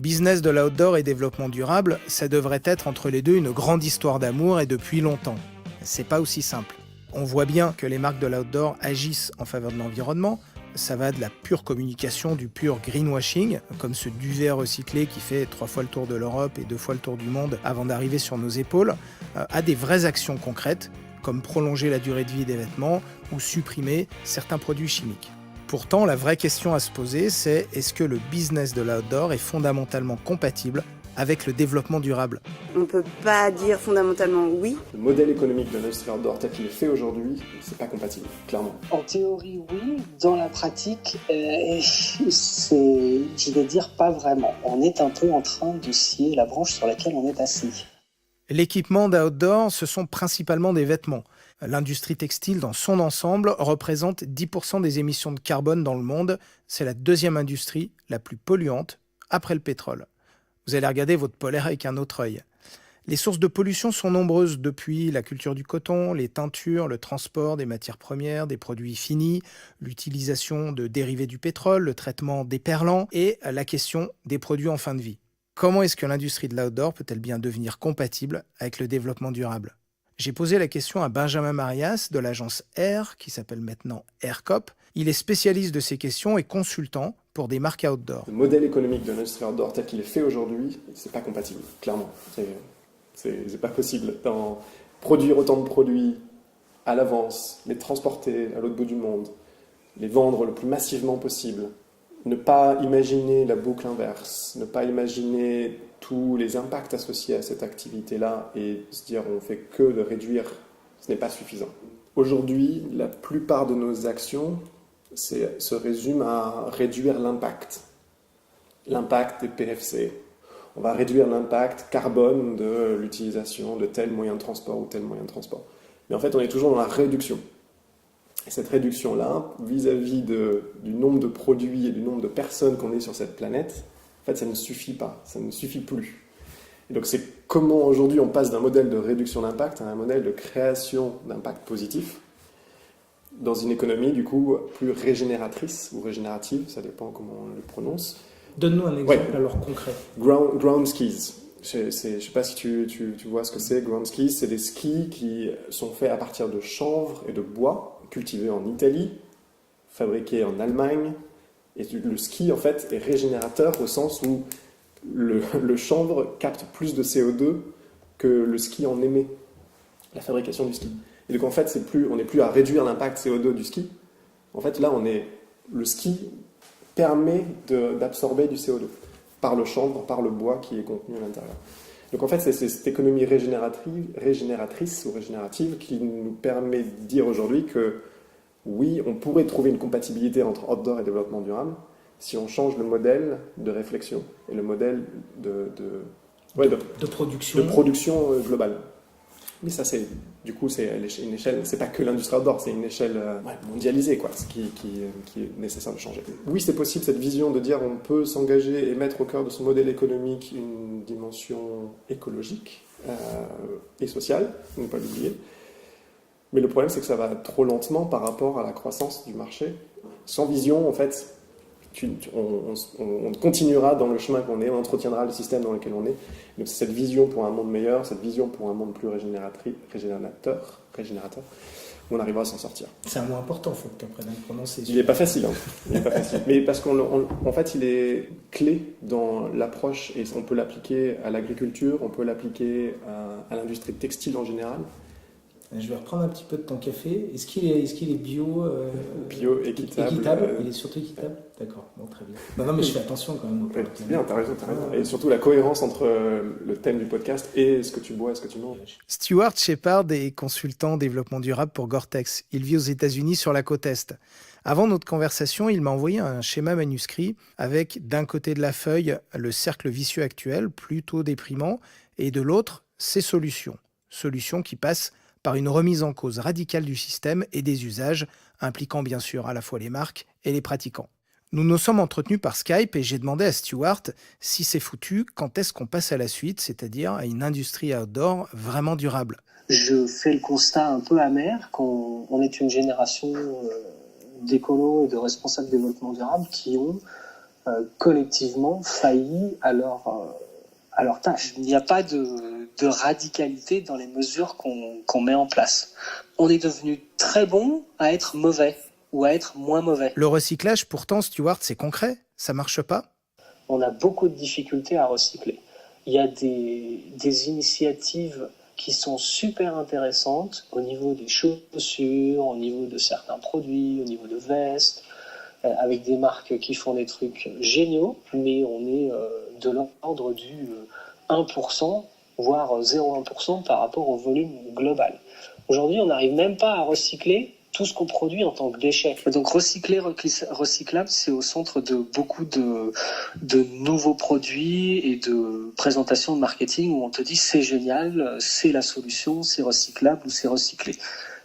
Business de l'outdoor et développement durable, ça devrait être entre les deux une grande histoire d'amour et depuis longtemps. C'est pas aussi simple. On voit bien que les marques de l'outdoor agissent en faveur de l'environnement. Ça va de la pure communication, du pur greenwashing, comme ce duvet recyclé qui fait 3 fois le tour de l'Europe et 2 fois le tour du monde avant d'arriver sur nos épaules, à des vraies actions concrètes, comme prolonger la durée de vie des vêtements ou supprimer certains produits chimiques. Pourtant, la vraie question à se poser, c'est est-ce que le business de l'outdoor est fondamentalement compatible avec le développement durable? On ne peut pas dire fondamentalement oui. Le modèle économique de l'industrie outdoor tel qu'il est fait aujourd'hui, c'est pas compatible, clairement. En théorie, oui. Dans la pratique, je vais dire pas vraiment. On est un peu en train de scier la branche sur laquelle on est assis. L'équipement d'outdoor, ce sont principalement des vêtements. L'industrie textile dans son ensemble représente 10% des émissions de carbone dans le monde. C'est la deuxième industrie la plus polluante après le pétrole. Vous allez regarder votre polaire avec un autre œil. Les sources de pollution sont nombreuses, depuis la culture du coton, les teintures, le transport des matières premières, des produits finis, l'utilisation de dérivés du pétrole, le traitement des perlants et la question des produits en fin de vie. Comment est-ce que l'industrie de l'outdoor peut-elle bien devenir compatible avec le développement durable? J'ai posé la question à Benjamin Marias de l'agence Air, qui s'appelle maintenant Aircop. Il est spécialiste de ces questions et consultant pour des marques outdoor. Le modèle économique de l'industrie outdoor tel qu'il est fait aujourd'hui, c'est pas compatible, clairement. C'est pas possible. Produire autant de produits à l'avance, les transporter à l'autre bout du monde, les vendre le plus massivement possible, ne pas imaginer la boucle inverse, ne pas imaginer tous les impacts associés à cette activité-là et se dire on fait que de réduire, ce n'est pas suffisant. Aujourd'hui, la plupart de nos actions se résument à réduire l'impact des PFC. On va réduire l'impact carbone de l'utilisation de tel moyen de transport ou tel moyen de transport. Mais en fait, on est toujours dans la réduction. Et cette réduction-là, vis-à-vis du nombre de produits et du nombre de personnes qu'on est sur cette planète, en fait, ça ne suffit pas, ça ne suffit plus. Et donc, c'est comment aujourd'hui on passe d'un modèle de réduction d'impact à un modèle de création d'impact positif dans une économie, du coup, plus régénératrice ou régénérative, ça dépend comment on le prononce. Donne-nous un exemple alors concret. Ground skis. Je ne sais pas si tu vois ce que c'est, ground skis. C'est des skis qui sont faits à partir de chanvre et de bois, cultivés en Italie, fabriqués en Allemagne. Et le ski, en fait, est régénérateur au sens où le chanvre capte plus de CO2 que le ski en émet, la fabrication du ski. Et donc, en fait, on n'est plus à réduire l'impact CO2 du ski. En fait, là, le ski permet d'absorber du CO2 par le chanvre, par le bois qui est contenu à l'intérieur. Donc en fait, c'est cette économie régénératrice ou régénérative qui nous permet de dire aujourd'hui que oui, on pourrait trouver une compatibilité entre outdoor et développement durable si on change le modèle de réflexion et le modèle de production globale. Mais ça, c'est une échelle, c'est pas que l'industrie outdoor, c'est une échelle mondialisée, quoi, ce qui est nécessaire de changer. Oui, c'est possible, cette vision de dire on peut s'engager et mettre au cœur de son modèle économique une dimension écologique et sociale, ne pas l'oublier. Mais le problème, c'est que ça va trop lentement par rapport à la croissance du marché. Sans vision, en fait, on continuera dans le chemin qu'on est, on entretiendra le système dans lequel on est. Donc c'est cette vision pour un monde meilleur, cette vision pour un monde plus régénérateur, où on arrivera à s'en sortir. C'est un mot important, il faut que tu apprennes à le prononcer. Il n'est pas facile, Il n'est pas facile. Mais parce qu'en fait, il est clé dans l'approche, et on peut l'appliquer à l'agriculture, on peut l'appliquer à l'industrie textile en général. Je vais reprendre un petit peu de ton café. Est-ce qu'il est bio Bio, équitable. Il est surtout équitable. D'accord, bon, très bien. Non, mais je fais attention quand même. C'est bien, t'as raison. Et surtout la cohérence entre le thème du podcast et ce que tu bois et ce que tu manges. Stuart Shepard est consultant développement durable pour Gore-Tex. Il vit aux États-Unis sur la côte Est. Avant notre conversation, il m'a envoyé un schéma manuscrit avec d'un côté de la feuille le cercle vicieux actuel, plutôt déprimant, et de l'autre, ses solutions. Solutions qui passent par une remise en cause radicale du système et des usages, impliquant bien sûr à la fois les marques et les pratiquants. Nous nous sommes entretenus par Skype et j'ai demandé à Stuart si c'est foutu, quand est-ce qu'on passe à la suite, c'est-à-dire à une industrie outdoor vraiment durable. Je fais le constat un peu amer qu'on est une génération d'écolos et de responsables de développement durable qui ont collectivement failli à leur tâche. Il n'y a pas de radicalité dans les mesures qu'on met en place. On est devenu très bon à être mauvais ou à être moins mauvais. Le recyclage, pourtant, Stuart, c'est concret. Ça marche pas? On a beaucoup de difficultés à recycler. Il y a des initiatives qui sont super intéressantes au niveau des chaussures, au niveau de certains produits, au niveau de vestes, avec des marques qui font des trucs géniaux, mais on est de l'ordre du 1%, voire 0,1% par rapport au volume global. Aujourd'hui, on n'arrive même pas à recycler tout ce qu'on produit en tant que déchets. Donc recycler, recyclable, c'est au centre de beaucoup de nouveaux produits et de présentations de marketing où on te dit c'est génial, c'est la solution, c'est recyclable ou c'est recyclé.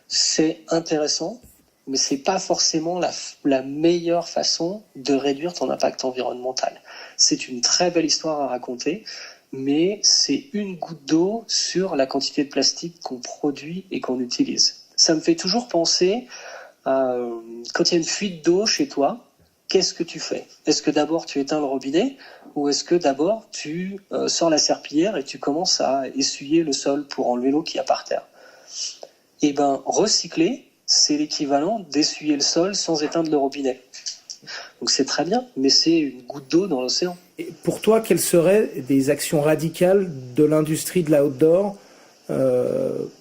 C'est intéressant, mais c'est pas forcément la meilleure façon de réduire ton impact environnemental. C'est une très belle histoire à raconter, mais c'est une goutte d'eau sur la quantité de plastique qu'on produit et qu'on utilise. Ça me fait toujours penser à quand il y a une fuite d'eau chez toi, qu'est-ce que tu fais? Est-ce que d'abord tu éteins le robinet ou est-ce que d'abord tu sors la serpillière et tu commences à essuyer le sol pour enlever l'eau qu'il y a par terre? Eh ben, recycler, c'est l'équivalent d'essuyer le sol sans éteindre le robinet. Donc c'est très bien, mais c'est une goutte d'eau dans l'océan. Et pour toi, quelles seraient des actions radicales de l'industrie de l'outdoor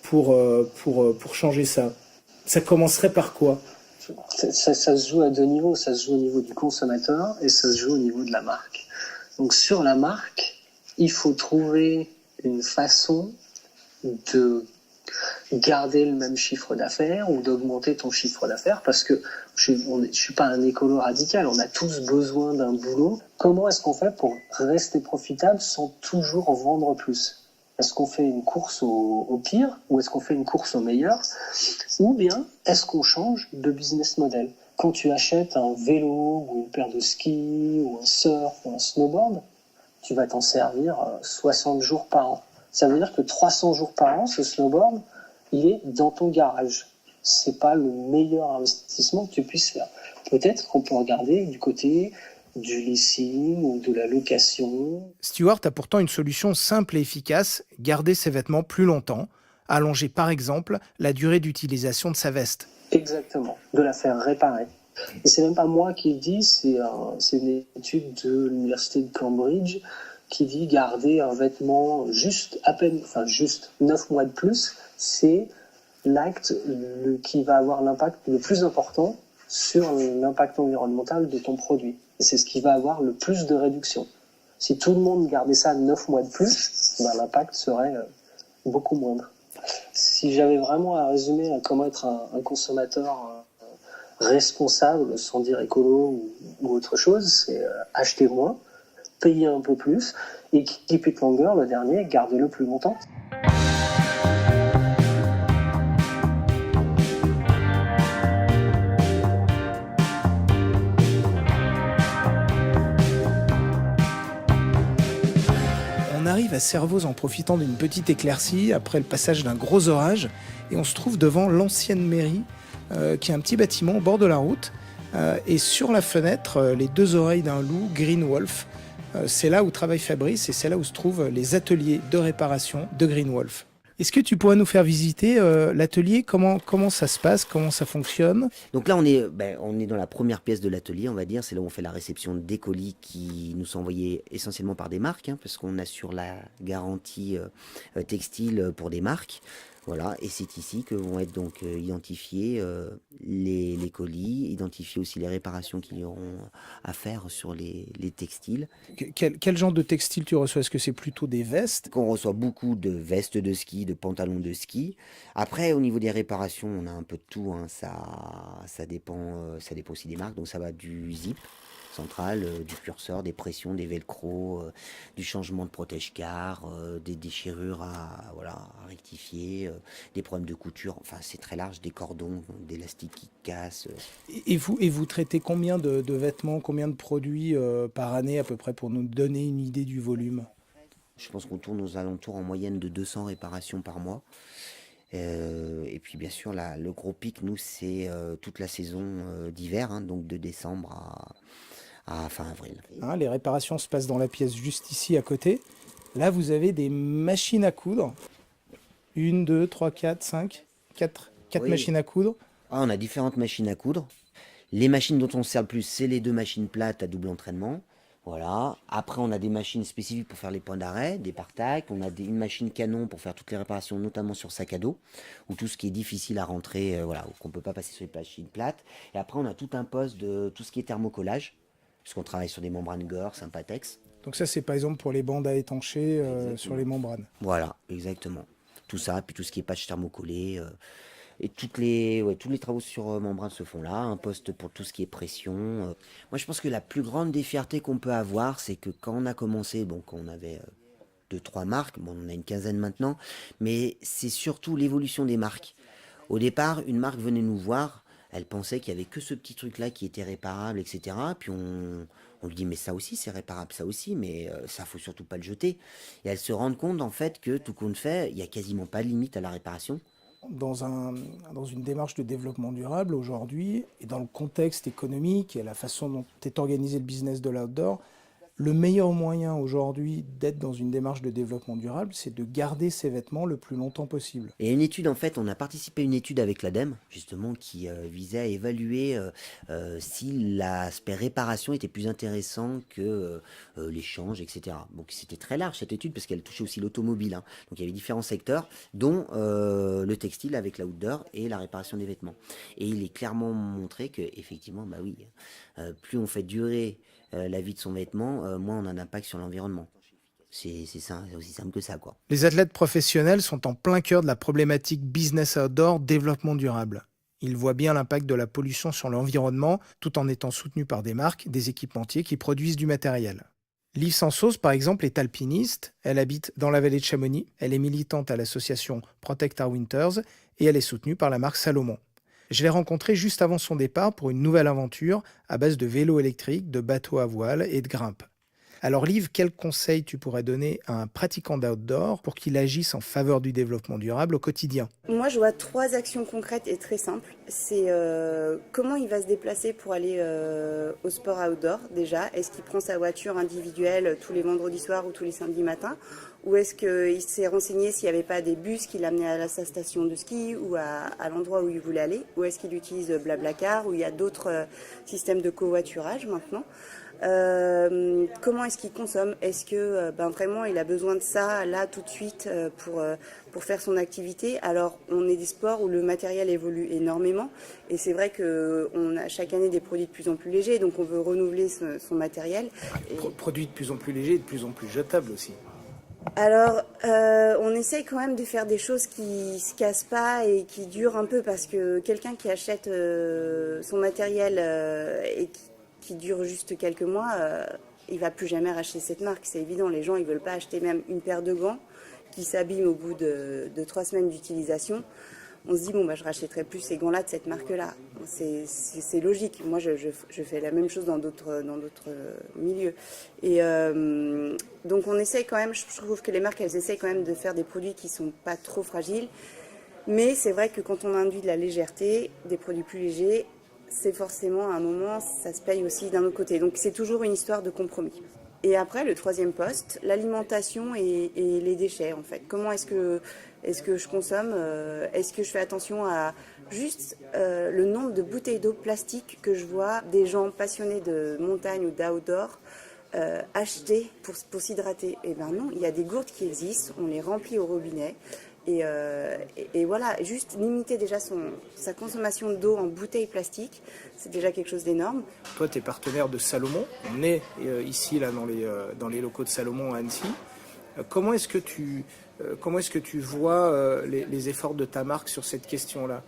pour changer ça? Ça commencerait par quoi? Ça se joue à deux niveaux. Ça se joue au niveau du consommateur et ça se joue au niveau de la marque. Donc sur la marque, il faut trouver une façon de garder le même chiffre d'affaires ou d'augmenter ton chiffre d'affaires parce que je suis pas un écolo radical, on a tous besoin d'un boulot. Comment est-ce qu'on fait pour rester profitable sans toujours vendre plus? Est-ce qu'on fait une course au pire ou est-ce qu'on fait une course au meilleur? Ou bien est-ce qu'on change de business model? Quand tu achètes un vélo ou une paire de skis ou un surf ou un snowboard, tu vas t'en servir 60 jours par an. Ça veut dire que 300 jours par an, ce snowboard, il est dans ton garage. C'est pas le meilleur investissement que tu puisses faire. Peut-être qu'on peut regarder du côté du leasing ou de la location. Stuart a pourtant une solution simple et efficace, garder ses vêtements plus longtemps, allonger par exemple la durée d'utilisation de sa veste. Exactement, de la faire réparer. Et c'est même pas moi qui le dis, c'est une étude de l'université de Cambridge qui dit garder un vêtement juste 9 mois de plus, c'est l'acte qui va avoir l'impact le plus important sur l'impact environnemental de ton produit. Et c'est ce qui va avoir le plus de réduction. Si tout le monde gardait ça 9 mois de plus, ben l'impact serait beaucoup moindre. Si j'avais vraiment à résumer à comment être un consommateur responsable, sans dire écolo ou autre chose, c'est acheter moins, payer un peu plus, et keep it longer, le dernier, gardez-le plus longtemps. On arrive à Servoz en profitant d'une petite éclaircie après le passage d'un gros orage et on se trouve devant l'ancienne mairie qui est un petit bâtiment au bord de la route et sur la fenêtre les deux oreilles d'un loup, Green Wolf. C'est là où travaille Fabrice et c'est là où se trouvent les ateliers de réparation de Green Wolf. Est-ce que tu pourrais nous faire visiter l'atelier? Comment ça se passe? Comment ça fonctionne? Donc là, on est dans la première pièce de l'atelier, on va dire. C'est là où on fait la réception des colis qui nous sont envoyés essentiellement par des marques, parce qu'on assure la garantie textile pour des marques. Voilà, et c'est ici que vont être donc identifiés les colis, identifier aussi les réparations qu'ils auront à faire sur les textiles. Quel genre de textile tu reçois? Est-ce que c'est plutôt des vestes? On reçoit beaucoup de vestes de ski, de pantalons de ski. Après, au niveau des réparations, on a un peu de tout, hein. Ça dépend aussi des marques. Donc ça va du zip central, du curseur, des pressions, des velcro, du changement de protège-car, des déchirures à rectifier, des problèmes de couture. Enfin, c'est très large, des cordons, d'élastiques qui cassent. Et vous traitez combien de vêtements, combien de produits par année à peu près pour nous donner une idée du volume? Je pense qu'on tourne aux alentours en moyenne de 200 réparations par mois. Et puis bien sûr, le gros pic, nous, c'est toute la saison d'hiver, hein, donc de décembre à fin avril. Hein, les réparations se passent dans la pièce juste ici à côté. Là, vous avez des machines à coudre. 1, 2, 3, 4, 5, 4 Oui. machines à coudre. Ah, on a différentes machines à coudre. Les machines dont on se sert le plus, c'est les 2 machines plates à double entraînement. Voilà. Après, on a des machines spécifiques pour faire les points d'arrêt, des partacs. On a une machine canon pour faire toutes les réparations, notamment sur sac à dos, ou tout ce qui est difficile à rentrer, voilà, ou qu'on ne peut pas passer sur les machines plates. Et après, on a tout un poste de tout ce qui est thermocollage, puisqu'on travaille sur des membranes Gore, Sympatex. Donc ça, c'est par exemple pour les bandes à étancher sur les membranes. Voilà, exactement. Tout ça, puis tout ce qui est patch thermocollé. Et tous les travaux sur membrane se font là, un poste pour tout ce qui est pression. Moi, je pense que la plus grande des fiertés qu'on peut avoir, c'est que quand on a commencé, bon, quand on avait 2-3 marques, bon, on en a une quinzaine maintenant, mais c'est surtout l'évolution des marques. Au départ, une marque venait nous voir, elle pensait qu'il y avait que ce petit truc-là qui était réparable, etc. Puis on lui dit, mais ça aussi, c'est réparable, ça aussi, mais ça, faut surtout pas le jeter. Et elle se rend compte, en fait, que tout compte fait, il y a quasiment pas de limite à la réparation. Dans une démarche de développement durable aujourd'hui, et dans le contexte économique et la façon dont est organisé le business de l'outdoor, le meilleur moyen aujourd'hui d'être dans une démarche de développement durable, c'est de garder ses vêtements le plus longtemps possible. Et une étude, en fait, on a participé à une étude avec l'ADEME, justement, qui visait à évaluer si l'aspect réparation était plus intéressant que l'échange, etc. Donc c'était très large cette étude, parce qu'elle touchait aussi l'automobile. Hein. Donc il y avait différents secteurs, dont le textile avec l'outdoor et la réparation des vêtements. Et il est clairement montré que, effectivement, bah oui, plus on fait durer la vie de son vêtement, moins on a d'impact sur l'environnement. C'est ça, c'est aussi simple que ça, quoi. Les athlètes professionnels sont en plein cœur de la problématique business outdoor, développement durable. Ils voient bien l'impact de la pollution sur l'environnement, tout en étant soutenus par des marques, des équipementiers qui produisent du matériel. Liv Sansos, par exemple, est alpiniste. Elle habite dans la vallée de Chamonix. Elle est militante à l'association Protect Our Winters et elle est soutenue par la marque Salomon. Je l'ai rencontrée juste avant son départ pour une nouvelle aventure à base de vélos électriques, de bateaux à voile et de grimpe. Alors Liv, quels conseils tu pourrais donner à un pratiquant d'outdoor pour qu'il agisse en faveur du développement durable au quotidien? Moi, je vois 3 actions concrètes et très simples. C'est comment il va se déplacer pour aller au sport outdoor déjà. Est-ce qu'il prend sa voiture individuelle tous les vendredis soirs ou tous les samedis matins? Ou est-ce qu'il s'est renseigné s'il n'y avait pas des bus qui l'amenaient à sa station de ski ou à l'endroit où il voulait aller? Ou est-ce qu'il utilise Blablacar, où il y a d'autres systèmes de covoiturage maintenant? Comment est-ce qu'il consomme? Est-ce que vraiment il a besoin de ça là tout de suite pour faire son activité? Alors on est des sports où le matériel évolue énormément et c'est vrai qu'on a chaque année des produits de plus en plus légers, donc on veut renouveler son matériel. Produits de plus en plus légers et de plus en plus jetables aussi. Alors, on essaye quand même de faire des choses qui se cassent pas et qui durent un peu, parce que quelqu'un qui achète son matériel et qui dure juste quelques mois, il va plus jamais racheter cette marque. C'est évident, les gens ils veulent pas acheter même une paire de gants qui s'abîment au bout de 3 semaines d'utilisation. On se dit, bon, je rachèterai plus ces gants-là de cette marque-là. C'est logique. Moi, je fais la même chose dans d'autres milieux. Et donc, on essaye quand même, je trouve que les marques, elles essayent quand même de faire des produits qui sont pas trop fragiles. Mais c'est vrai que quand on induit de la légèreté, des produits plus légers, c'est forcément à un moment, ça se paye aussi d'un autre côté. Donc, c'est toujours une histoire de compromis. Et après, le 3e poste, l'alimentation et les déchets, en fait. Comment est-ce que je consomme? Est-ce que je fais attention à juste le nombre de bouteilles d'eau plastique que je vois des gens passionnés de montagne ou d'outdoor acheter pour s'hydrater? Eh bien non, il y a des gourdes qui existent, on les remplit au robinet. Et voilà, juste limiter déjà sa consommation d'eau en bouteilles plastiques, c'est déjà quelque chose d'énorme. Toi, tu es partenaire de Salomon. On est ici, là, dans les locaux de Salomon à Annecy. Comment est-ce que tu vois les efforts de ta marque sur cette question-là?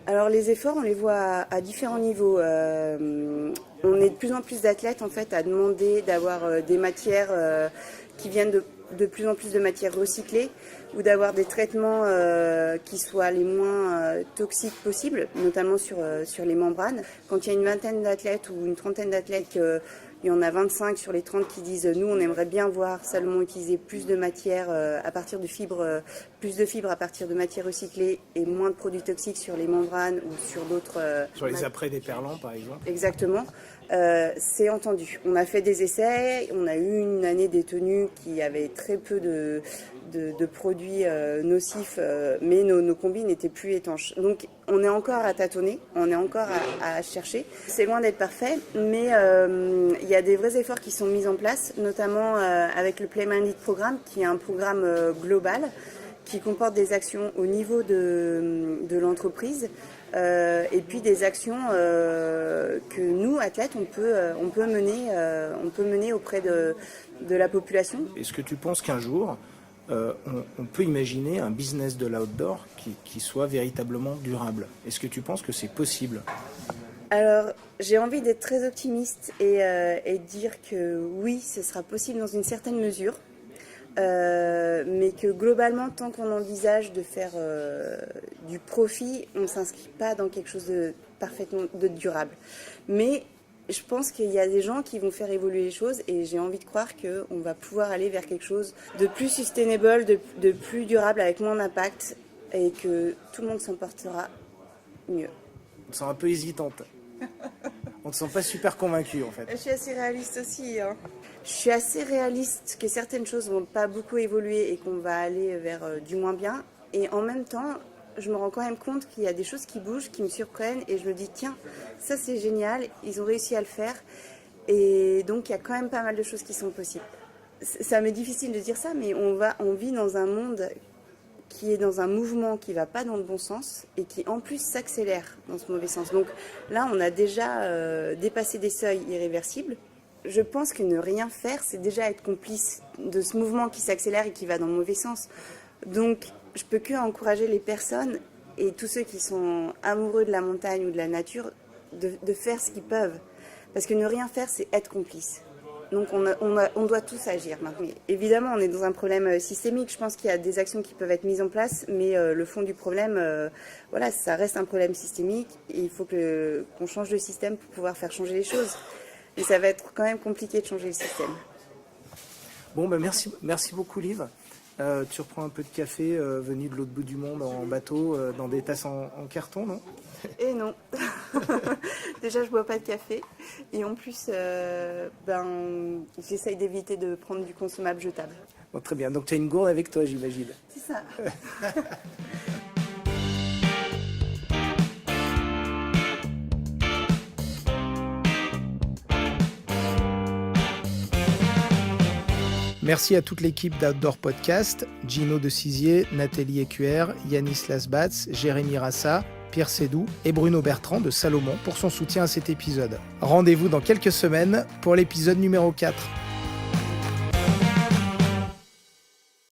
Alors les efforts, on les voit à différents niveaux. On est de plus en plus d'athlètes en fait à demander d'avoir des matières qui viennent de plus en plus de matières recyclées, ou d'avoir des traitements qui soient les moins toxiques possibles, notamment sur les membranes. Quand il y a une vingtaine d'athlètes ou une trentaine d'athlètes, il y en a 25 sur les 30 qui disent nous on aimerait bien voir Salomon utiliser plus de matières à partir de fibres, plus de fibres à partir de matières recyclées et moins de produits toxiques sur les membranes ou sur d'autres... Sur les apprêts déperlants par exemple. Exactement. c'est entendu. On a fait des essais, on a eu une année des tenues qui avait très peu de produits nocifs, mais nos combis n'étaient plus étanches. Donc on est encore à tâtonner, on est encore à chercher. C'est loin d'être parfait, mais il y a des vrais efforts qui sont mis en place, notamment avec le Play Minded Programme, qui est un programme global qui comporte des actions au niveau de l'entreprise. Et puis des actions que nous, athlètes, on peut mener auprès de la population. Est-ce que tu penses qu'un jour, on peut imaginer un business de l'outdoor qui soit véritablement durable? Est-ce que tu penses que c'est possible? Alors, j'ai envie d'être très optimiste et dire que oui, ce sera possible dans une certaine mesure. Mais que globalement, tant qu'on envisage de faire du profit, on ne s'inscrit pas dans quelque chose de parfaitement durable. Mais je pense qu'il y a des gens qui vont faire évoluer les choses et j'ai envie de croire qu'on va pouvoir aller vers quelque chose de plus sustainable, de plus durable, avec moins d'impact et que tout le monde s'en portera mieux. On te sent un peu hésitante. On te sent pas super convaincue en fait. Je suis assez réaliste aussi. Je suis assez réaliste que certaines choses vont pas beaucoup évoluer et qu'on va aller vers du moins bien. Et en même temps, je me rends quand même compte qu'il y a des choses qui bougent, qui me surprennent et je me dis tiens, ça c'est génial, ils ont réussi à le faire. Et donc il y a quand même pas mal de choses qui sont possibles. Ça m'est difficile de dire ça, mais on vit dans un monde qui est dans un mouvement qui ne va pas dans le bon sens et qui en plus s'accélère dans ce mauvais sens. Donc là, on a déjà dépassé des seuils irréversibles. Je pense que ne rien faire, c'est déjà être complice de ce mouvement qui s'accélère et qui va dans le mauvais sens. Donc je peux que encourager les personnes et tous ceux qui sont amoureux de la montagne ou de la nature de faire ce qu'ils peuvent. Parce que ne rien faire, c'est être complice. Donc on doit tous agir maintenant. Évidemment, on est dans un problème systémique. Je pense qu'il y a des actions qui peuvent être mises en place, mais le fond du problème, voilà, ça reste un problème systémique. Et il faut qu'on change de système pour pouvoir faire changer les choses. Et ça va être quand même compliqué de changer le système. Bon, ben merci beaucoup Liv. Tu reprends un peu de café venu de l'autre bout du monde en bateau, dans des tasses en carton, non? Et non. Déjà, je bois pas de café. Et en plus, j'essaye d'éviter de prendre du consommable jetable. Bon, très bien. Donc tu as une gourde avec toi, j'imagine. C'est ça. Merci à toute l'équipe d'Outdoor Podcast, Gino de Cizier, Nathalie Écuer, Yanis Lasbatz, Jérémy Rassa, Pierre Sédou et Bruno Bertrand de Salomon pour son soutien à cet épisode. Rendez-vous dans quelques semaines pour l'épisode numéro 4.